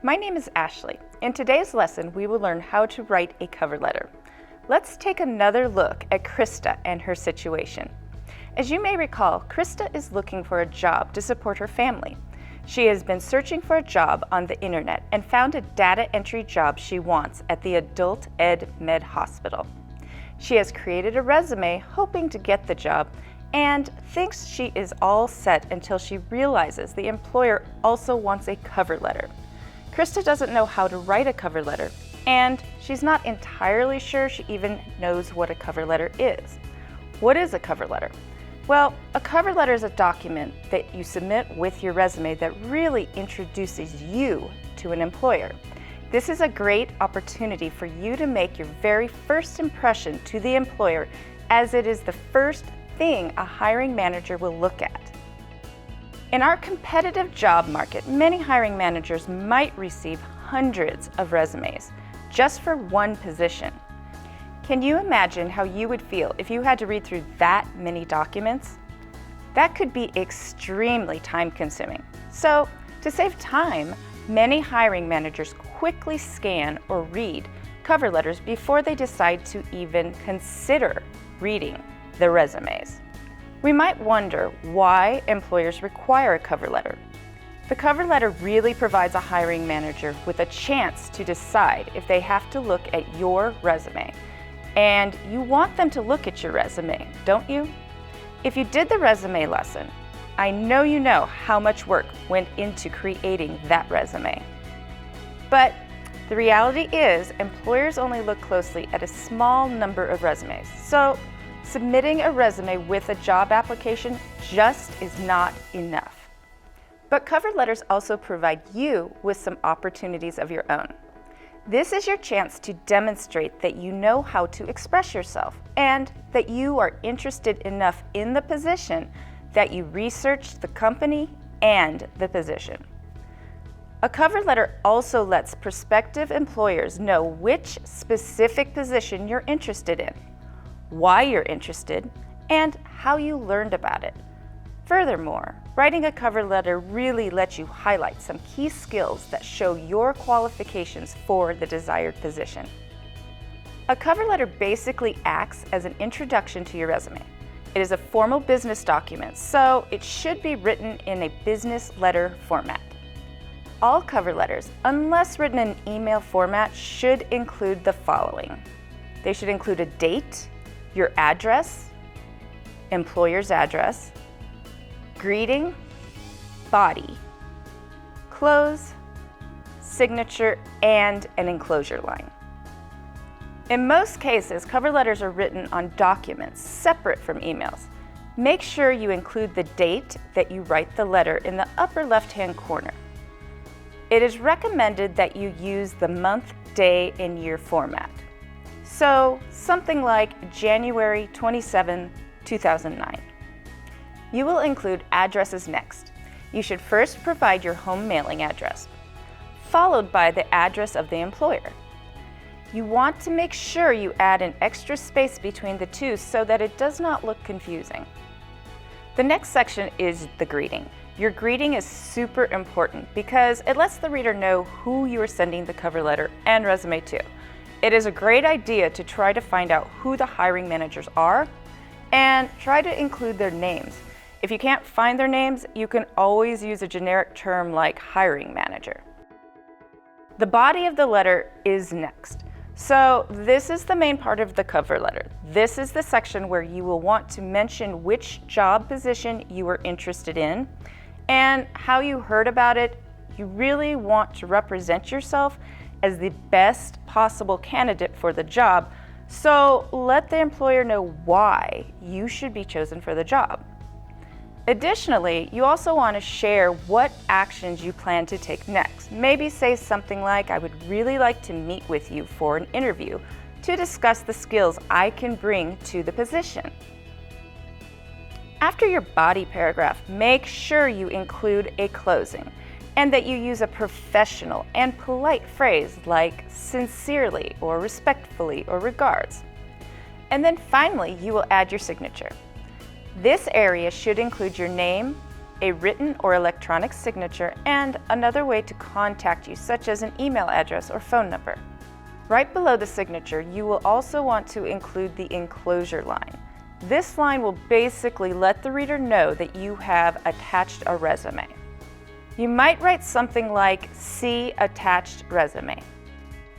My name is Ashley. In today's lesson, we will learn how to write a cover letter. Let's take another look at Krista and her situation. As you may recall, Krista is looking for a job to support her family. She has been searching for a job on the internet and found a data entry job she wants at the AdultEdMed hospital. She has created a resume hoping to get the job and thinks she is all set until she realizes the employer also wants a cover letter. Krista doesn't know how to write a cover letter, and she's not entirely sure she even knows what a cover letter is. What is a cover letter? Well, a cover letter is a document that you submit with your resume that really introduces you to an employer. This is a great opportunity for you to make your very first impression to the employer, as it is the first thing a hiring manager will look at. In our competitive job market, many hiring managers might receive hundreds of resumes just for one position. Can you imagine how you would feel if you had to read through that many documents? That could be extremely time-consuming. So, to save time, many hiring managers quickly scan or read cover letters before they decide to even consider reading the resumes. We might wonder why employers require a cover letter. The cover letter really provides a hiring manager with a chance to decide if they have to look at your resume. And you want them to look at your resume, don't you? If you did the resume lesson, I know you know how much work went into creating that resume. But the reality is, employers only look closely at a small number of resumes. So submitting a resume with a job application just is not enough. But cover letters also provide you with some opportunities of your own. This is your chance to demonstrate that you know how to express yourself and that you are interested enough in the position that you researched the company and the position. A cover letter also lets prospective employers know which specific position you're interested in, why you're interested, and how you learned about it. Furthermore, writing a cover letter really lets you highlight some key skills that show your qualifications for the desired position. A cover letter basically acts as an introduction to your resume. It is a formal business document, so it should be written in a business letter format. All cover letters, unless written in email format, should include the following. They should include a date, your address, employer's address, greeting, body, close, signature, and an enclosure line. In most cases, cover letters are written on documents separate from emails. Make sure you include the date that you write the letter in the upper left-hand corner. It is recommended that you use the month, day, and year format. So, something like January 27, 2009. You will include addresses next. You should first provide your home mailing address, followed by the address of the employer. You want to make sure you add an extra space between the two so that it does not look confusing. The next section is the greeting. Your greeting is super important because it lets the reader know who you are sending the cover letter and resume to. It is a great idea to try to find out who the hiring managers are and try to include their names. If you can't find their names, you can always use a generic term like hiring manager. The body of the letter is next. So this is the main part of the cover letter. This is the section where you will want to mention which job position you are interested in and how you heard about it. You really want to represent yourself as the best possible candidate for the job, so let the employer know why you should be chosen for the job. Additionally, you also want to share what actions you plan to take next. Maybe say something like, I would really like to meet with you for an interview to discuss the skills I can bring to the position. After your body paragraph, make sure you include a closing and that you use a professional and polite phrase like sincerely or respectfully or regards. And then finally, you will add your signature. This area should include your name, a written or electronic signature, and another way to contact you, such as an email address or phone number. Right below the signature, you will also want to include the enclosure line. This line will basically let the reader know that you have attached a resume. You might write something like, "See attached resume."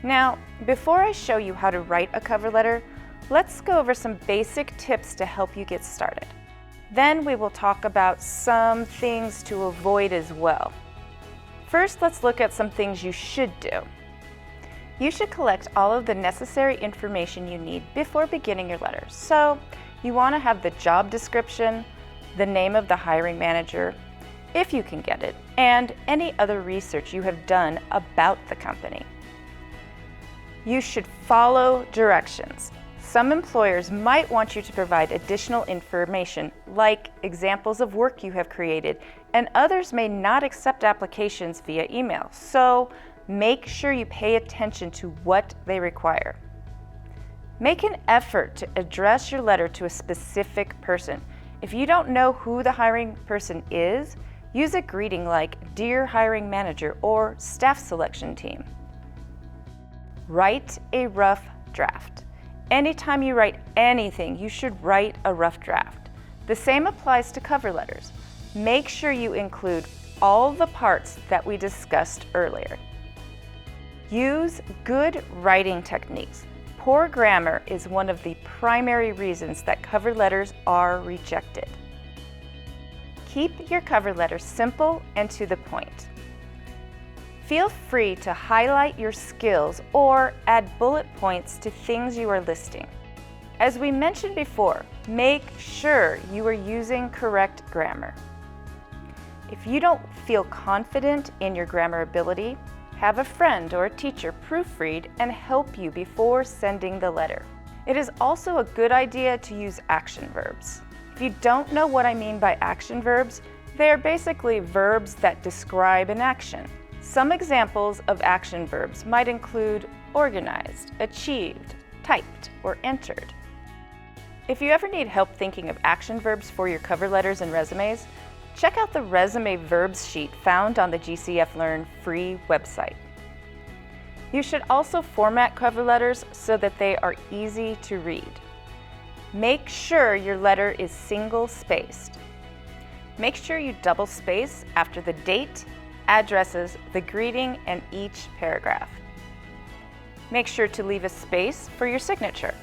Now, before I show you how to write a cover letter, let's go over some basic tips to help you get started. Then we will talk about some things to avoid as well. First, let's look at some things you should do. You should collect all of the necessary information you need before beginning your letter. So, you want to have the job description, the name of the hiring manager, if you can get it, and any other research you have done about the company. You should follow directions. Some employers might want you to provide additional information, like examples of work you have created, and others may not accept applications via email, so make sure you pay attention to what they require. Make an effort to address your letter to a specific person. If you don't know who the hiring person is, use a greeting like "Dear Hiring Manager" or "Staff Selection Team." Write a rough draft. Anytime you write anything, you should write a rough draft. The same applies to cover letters. Make sure you include all the parts that we discussed earlier. Use good writing techniques. Poor grammar is one of the primary reasons that cover letters are rejected. Keep your cover letter simple and to the point. Feel free to highlight your skills or add bullet points to things you are listing. As we mentioned before, make sure you are using correct grammar. If you don't feel confident in your grammar ability, have a friend or a teacher proofread and help you before sending the letter. It is also a good idea to use action verbs. If you don't know what I mean by action verbs, they are basically verbs that describe an action. Some examples of action verbs might include organized, achieved, typed, or entered. If you ever need help thinking of action verbs for your cover letters and resumes, check out the resume verbs sheet found on the GCF Learn free website. You should also format cover letters so that they are easy to read. Make sure your letter is single-spaced. Make sure you double space after the date, addresses, the greeting, and each paragraph. Make sure to leave a space for your signature.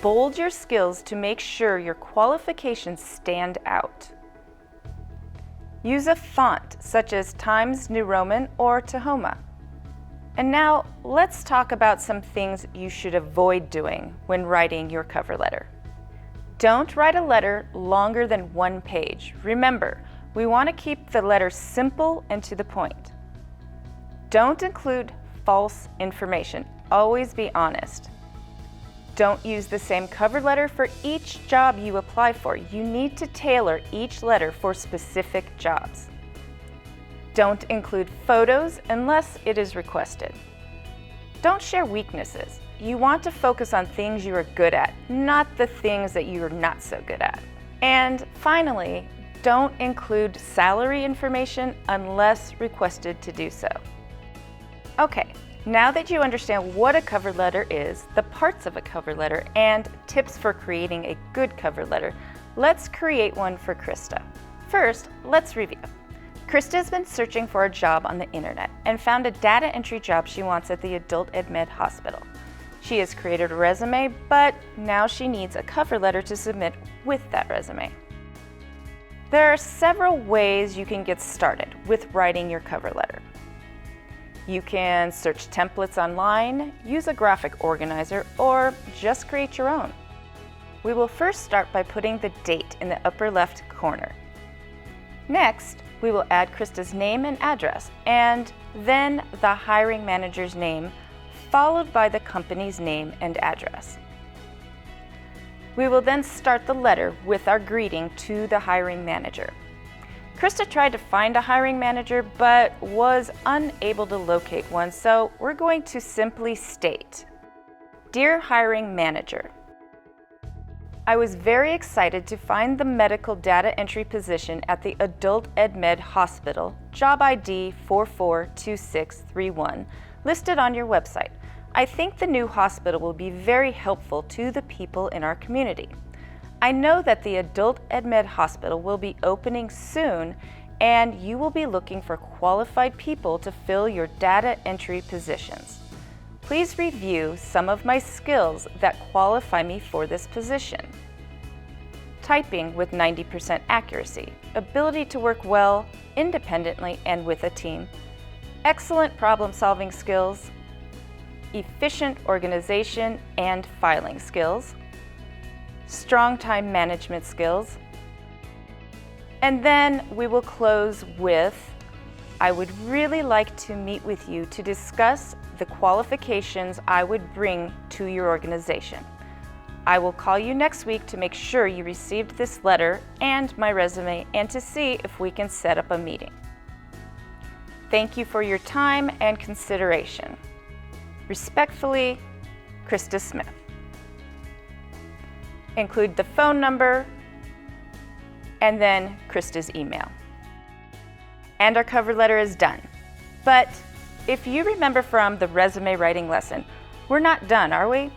Bold your skills to make sure your qualifications stand out. Use a font such as Times New Roman or Tahoma. And now let's talk about some things you should avoid doing when writing your cover letter. Don't write a letter longer than 1 page. Remember, we want to keep the letter simple and to the point. Don't include false information. Always be honest. Don't use the same cover letter for each job you apply for. You need to tailor each letter for specific jobs. Don't include photos unless it is requested. Don't share weaknesses. You want to focus on things you are good at, not the things that you are not so good at. And finally, don't include salary information unless requested to do so. Okay, now that you understand what a cover letter is, the parts of a cover letter, and tips for creating a good cover letter, let's create one for Krista. First, let's review. Krista has been searching for a job on the internet and found a data entry job she wants at the AdultEdMed hospital. She has created a resume, but now she needs a cover letter to submit with that resume. There are several ways you can get started with writing your cover letter. You can search templates online, use a graphic organizer, or just create your own. We will first start by putting the date in the upper left corner. Next, we will add Krista's name and address, and then the hiring manager's name, followed by the company's name and address. We will then start the letter with our greeting to the hiring manager. Krista tried to find a hiring manager but was unable to locate one, so we're going to simply state, "Dear hiring manager, I was very excited to find the medical data entry position at the AdultEdMed Hospital, job ID 442631, listed on your website. I think the new hospital will be very helpful to the people in our community. I know that the AdultEdMed Hospital will be opening soon, and you will be looking for qualified people to fill your data entry positions. Please review some of my skills that qualify me for this position. Typing with 90% accuracy, ability to work well, independently and with a team, excellent problem-solving skills, efficient organization and filing skills, strong time management skills, and then we will close with, I would really like to meet with you to discuss the qualifications I would bring to your organization. I will call you next week to make sure you received this letter and my resume and to see if we can set up a meeting. Thank you for your time and consideration. Respectfully, Krista Smith. Include the phone number and then Krista's email. And our cover letter is done. But if you remember from the resume writing lesson, we're not done, are we?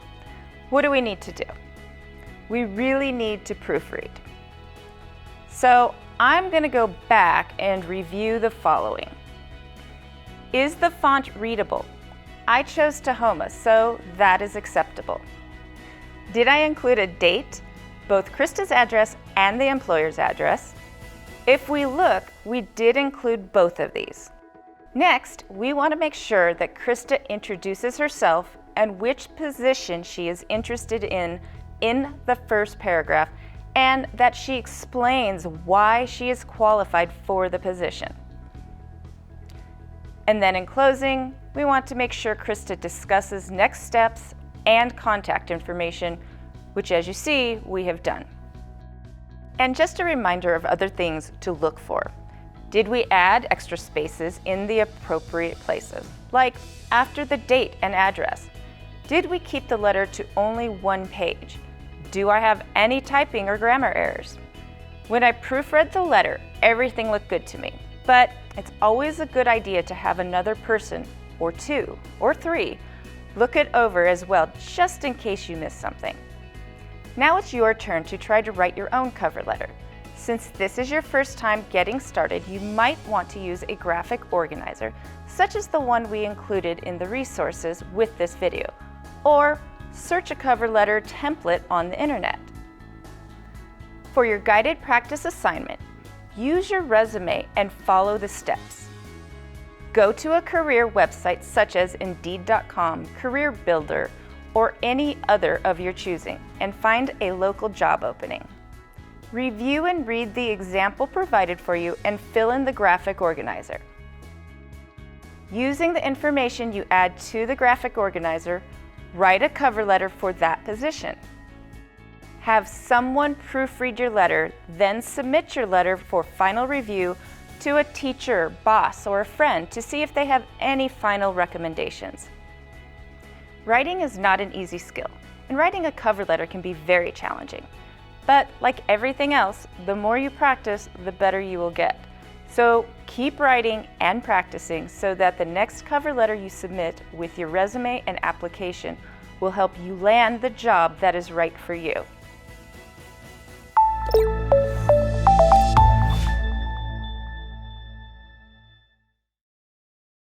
What do we need to do? We really need to proofread. So I'm going to go back and review the following. Is the font readable? I chose Tahoma, so that is acceptable. Did I include a date, both Krista's address and the employer's address? If we look, we did include both of these. Next, we want to make sure that Krista introduces herself and which position she is interested in the first paragraph, and that she explains why she is qualified for the position. And then in closing, we want to make sure Krista discusses next steps and contact information, which as you see, we have done. And just a reminder of other things to look for. Did we add extra spaces in the appropriate places, like after the date and address? Did we keep the letter to only one page? Do I have any typing or grammar errors? When I proofread the letter, everything looked good to me, but it's always a good idea to have another person, or two, or three, look it over as well, just in case you miss something. Now it's your turn to try to write your own cover letter. Since this is your first time getting started, you might want to use a graphic organizer, such as the one we included in the resources with this video, or search a cover letter template on the internet. For your guided practice assignment, use your resume and follow the steps. Go to a career website such as Indeed.com, Career Builder, or any other of your choosing, and find a local job opening. Review and read the example provided for you and fill in the graphic organizer. Using the information you add to the graphic organizer, write a cover letter for that position. Have someone proofread your letter, then submit your letter for final review to a teacher, boss, or a friend to see if they have any final recommendations. Writing is not an easy skill, and writing a cover letter can be very challenging. But like everything else, the more you practice, the better you will get. So keep writing and practicing so that the next cover letter you submit with your resume and application will help you land the job that is right for you.